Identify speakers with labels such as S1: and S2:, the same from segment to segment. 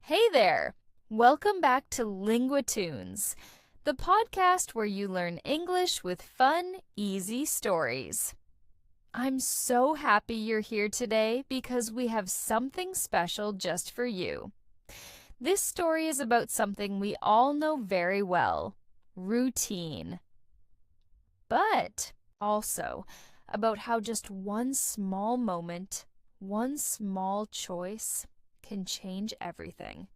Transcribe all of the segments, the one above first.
S1: Hey there! Welcome back to Linguatoons, the podcast where you learn English with fun, easy stories. I'm so happy you're here today because we have something special just for you. This story is about something we all know very well, routine. But also about how just one small moment, one small choice can change everything.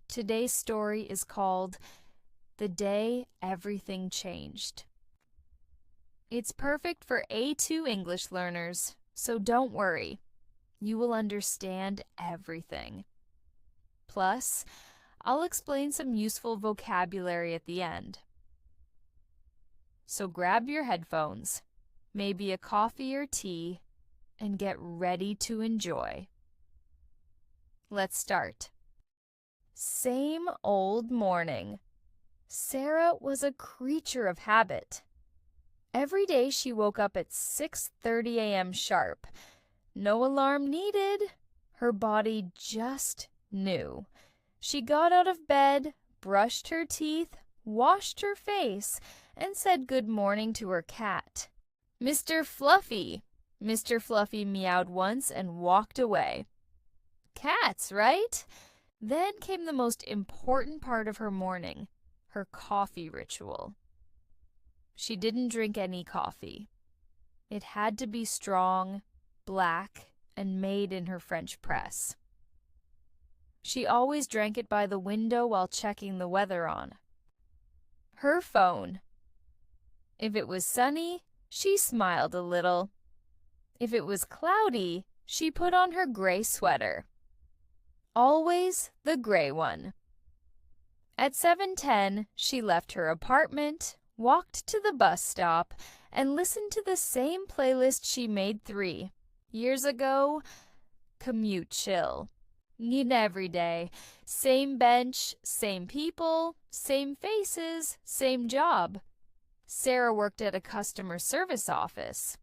S1: Today's story is called The Day Everything Changed. It's perfect for A2 English learners, so don't worry. You will understand everything. Plus, I'll explain some useful vocabulary at the end. So grab your headphones, maybe a coffee or tea, and get ready to enjoy. Let's start. Same old morning. Sarah was a creature of habit. Every day she woke up at 6:30 a.m. sharp. No alarm needed. Her body just knew. She got out of bed, brushed her teeth, washed her face, and said good morning to her cat. "Mr. Fluffy!" Mr. Fluffy meowed once and walked away. Cats, right? Then came the most important part of her morning, her coffee ritual. She didn't drink any coffee. It had to be strong, black, and made in her French press. She always drank it by the window while checking the weather on her phone. If it was sunny, she smiled a little. If it was cloudy, she put on her gray sweater. Always the gray one. At 7:10, she left her apartment, walked to the bus stop, and listened to the same playlist she made 3 years ago. Commute chill. Need every day. Same bench, same people, same faces, same job. Sarah worked at a customer service office.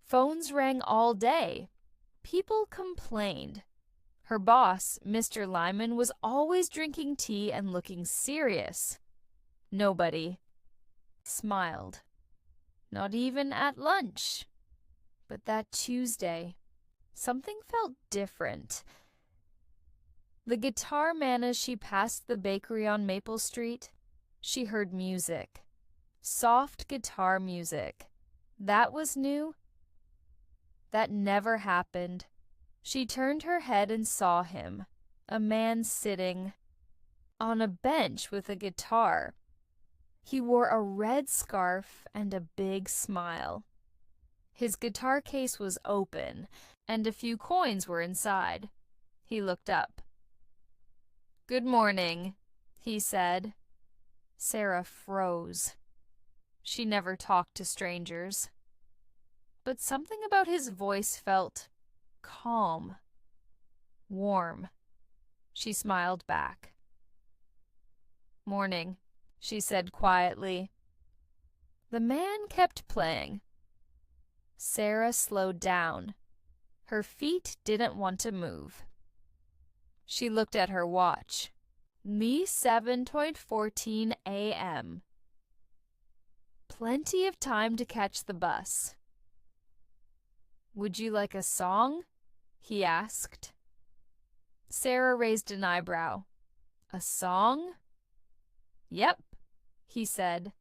S1: Phones rang all day. People complained. Her boss, Mr. Lyman, was always drinking tea and looking serious. Nobody smiled. Not even at lunch. But that Tuesday, something felt different. The guitar man, as she passed the bakery on Maple Street, she heard music. Soft guitar music. That was new. That never happened. She turned her head and saw him, a man sitting on a bench with a guitar. He wore a red scarf and a big smile. His guitar case was open, and a few coins were inside. He looked up. "Good morning," he said. Sarah froze. She never talked to strangers. But something about his voice felt calm, warm. She smiled back. "Morning," she said quietly. The man kept playing. Sarah slowed down. Her feet didn't want to move. She looked at her watch. 7:14 a.m. Plenty of time to catch the bus. "Would you like a song?" he asked. Sarah raised an eyebrow. "A song?" "Yep," he said.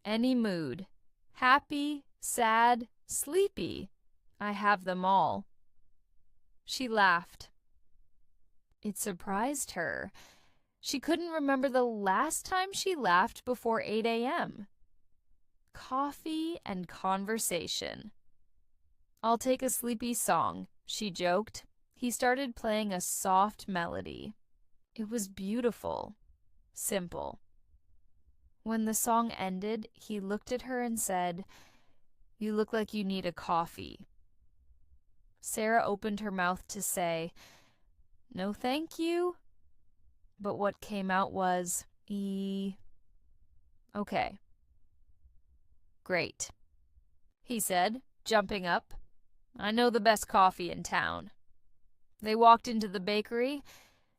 S1: "Any mood. Happy, sad, sleepy. I have them all." She laughed. It surprised her. She couldn't remember the last time she laughed before 8 a.m. Coffee and conversation. "I'll take a sleepy song," she joked. He started playing a soft melody. It was beautiful, simple. When the song ended, he looked at her and said, "You look like you need a coffee." Sarah opened her mouth to say, "No, thank you." But what came out was, "Okay." "Great," he said, jumping up. "I know the best coffee in town." They walked into the bakery.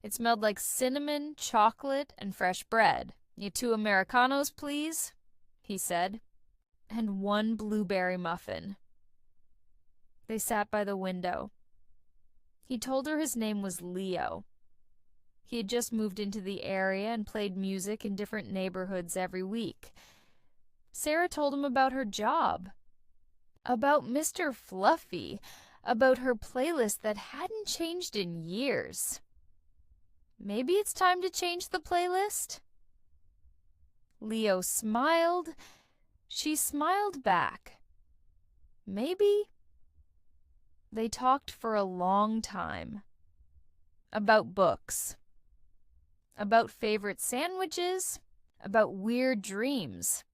S1: It smelled like cinnamon, chocolate, and fresh bread. "You 2 Americanos, please," he said, "and 1 blueberry muffin." They sat by the window. He told her his name was Leo. He had just moved into the area and played music in different neighborhoods every week. Sarah told him about her job, about Mr. Fluffy, about her playlist that hadn't changed in years. Maybe it's time to change the playlist? Leo smiled. She smiled back. Maybe. They talked for a long time. About books. About favorite sandwiches. About weird dreams.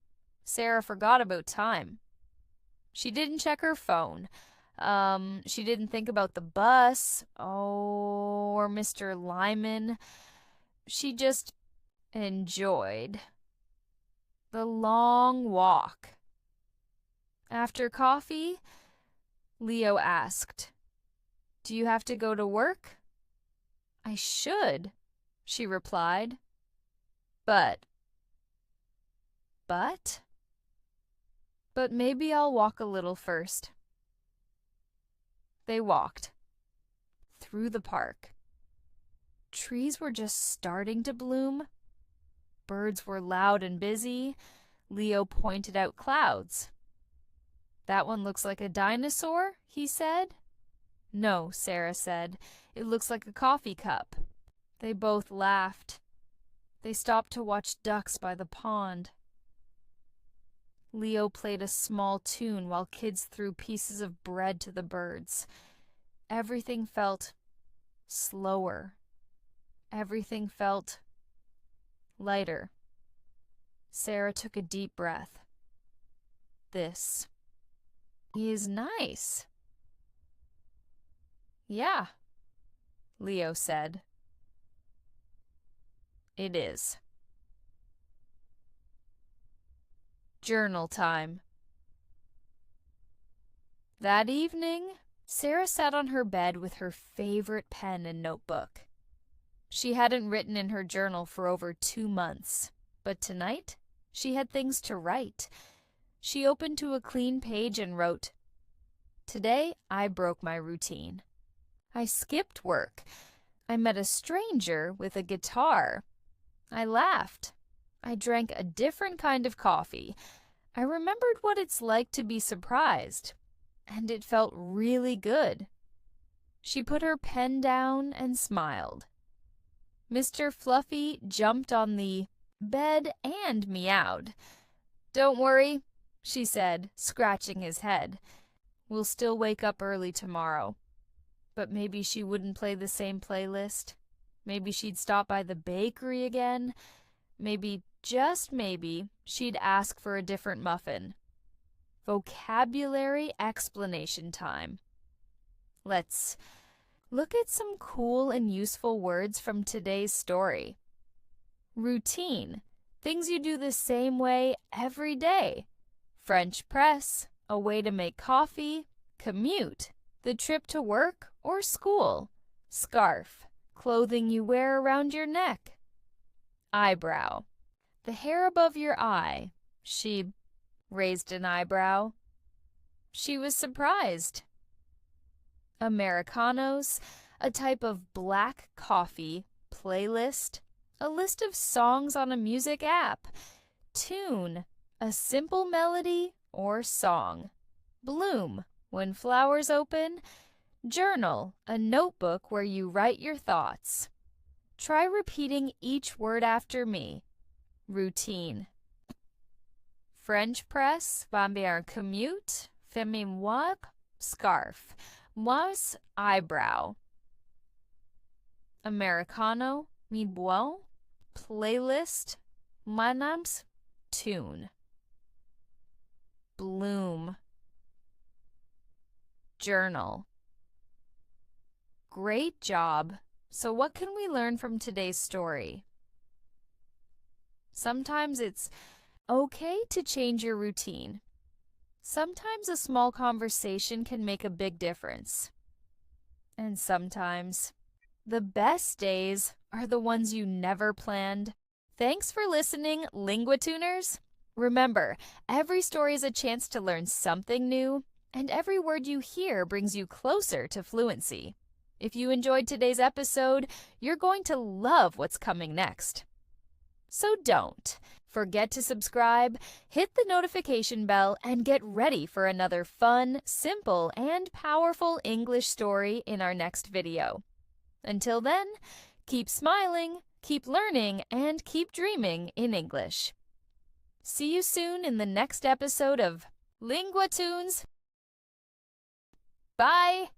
S1: Sarah forgot about time. She didn't check her phone. She didn't think about the bus. Or Mr. Lyman. She just enjoyed the long walk. After coffee, Leo asked, "Do you have to go to work?" "I should," she replied. But maybe I'll walk a little first." They walked through the park. Trees were just starting to bloom. Birds were loud and busy. Leo pointed out clouds. "That one looks like a dinosaur," he said. "No," Sarah said. "It looks like a coffee cup." They both laughed. They stopped to watch ducks by the pond. Leo played a small tune while kids threw pieces of bread to the birds. Everything felt slower. Everything felt lighter. Sarah took a deep breath. "This is nice." "Yeah," Leo said. "It is." Journal time. That evening, Sarah sat on her bed with her favorite pen and notebook. She hadn't written in her journal for over 2 months, but tonight she had things to write. She opened to a clean page and wrote, "Today I broke my routine. I skipped work. I met a stranger with a guitar. I laughed. I drank a different kind of coffee. I remembered what it's like to be surprised, and it felt really good." She put her pen down and smiled. Mr. Fluffy jumped on the bed and meowed. "Don't worry," she said, scratching his head. "We'll still wake up early tomorrow." But maybe she wouldn't play the same playlist. Maybe she'd stop by the bakery again. Maybe, just maybe, she'd ask for a different muffin. Vocabulary explanation time. Let's look at some cool and useful words from today's story. Routine. Things you do the same way every day. French press. A way to make coffee. Commute. The trip to work or school. Scarf. Clothing you wear around your neck. Eyebrow. The hair above your eye. She raised an eyebrow. She was surprised. Americanos, a type of black coffee. Playlist, a list of songs on a music app. Tune, a simple melody or song. Bloom, when flowers open. Journal, a notebook where you write your thoughts. Try repeating each word after me. Routine. French press, bambier commute, moi, scarf. Moi's eyebrow. Americano, mi bois, playlist, maname's tune. Bloom. Journal. Great job. So what can we learn from today's story? Sometimes it's okay to change your routine. Sometimes a small conversation can make a big difference. And sometimes The best days are the ones you never planned. Thanks for listening, Linguatooners. Remember, every story is a chance to learn something new, and every word you hear brings you closer to fluency. If you enjoyed today's episode, you're going to love what's coming next. So don't forget to subscribe, hit the notification bell, and get ready for another fun, simple, and powerful English story in our next video. Until then, keep smiling, keep learning, and keep dreaming in English. See you soon in the next episode of Linguatoons. Bye!